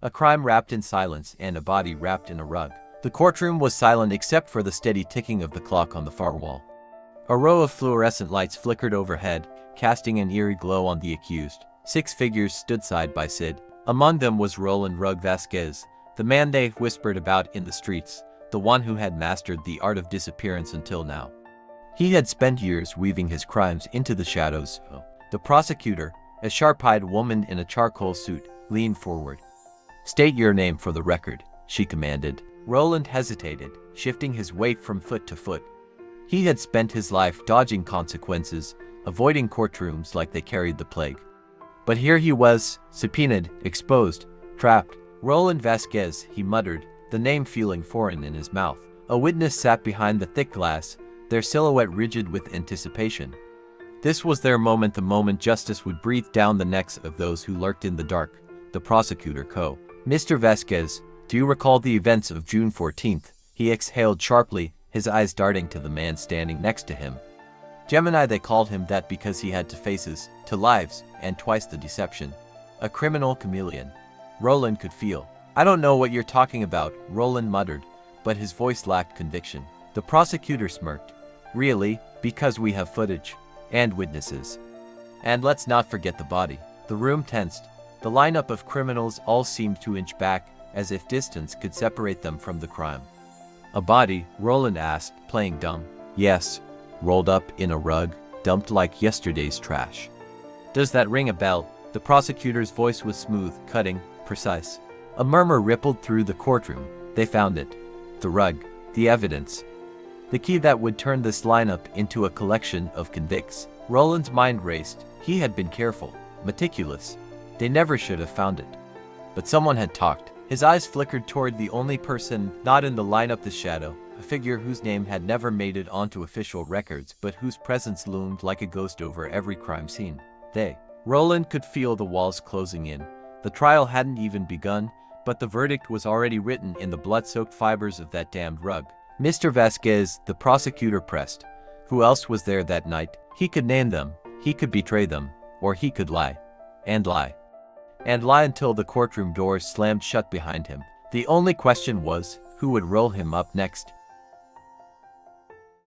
A crime wrapped in silence and a body wrapped in a rug. The courtroom was silent except for the steady ticking of the clock on the far wall. A row of fluorescent lights flickered overhead, casting an eerie glow on the accused. 6 figures stood side by side. Among them was Roland Rugg Vasquez, the man they whispered about in the streets, the one who had mastered the art of disappearance until now. He had spent years weaving his crimes into the shadows. The prosecutor, a sharp-eyed woman in a charcoal suit, leaned forward. "State your name for the record," she commanded. Roland hesitated, shifting his weight from foot to foot. He had spent his life dodging consequences, avoiding courtrooms like they carried the plague. But here he was, subpoenaed, exposed, trapped. "Roland Vasquez," he muttered, the name feeling foreign in his mouth. A witness sat behind the thick glass, their silhouette rigid with anticipation. This was their moment, the moment justice would breathe down the necks of those who lurked in the dark. The prosecutor co. "Mr. Vasquez, do you recall the events of June 14th? He exhaled sharply, his eyes darting to the man standing next to him. Gemini, they called him that because he had 2 faces, 2 lives, and twice the deception. A criminal chameleon. Roland could feel. "I don't know what you're talking about," Roland muttered, but his voice lacked conviction. The prosecutor smirked. "Really? Because we have footage. And witnesses. And let's not forget the body." The room tensed. The lineup of criminals all seemed to inch back, as if distance could separate them from the crime. "A body?" Roland asked, playing dumb. "Yes. Rolled up in a rug, dumped like yesterday's trash." "Does that ring a bell?" The prosecutor's voice was smooth, cutting, precise. A murmur rippled through the courtroom. They found it. The rug. The evidence. The key that would turn this lineup into a collection of convicts. Roland's mind raced. He had been careful, meticulous. They never should have found it. But someone had talked. His eyes flickered toward the only person not in the lineup, the shadow, a figure whose name had never made it onto official records but whose presence loomed like a ghost over every crime scene. Roland could feel the walls closing in. The trial hadn't even begun, but the verdict was already written in the blood-soaked fibers of that damned rug. "Mr. Vasquez," the prosecutor pressed. "Who else was there that night? He could name them, he could betray them, or he could lie. And lie. And lie until the courtroom doors slammed shut behind him. The only question was, who would roll him up next?"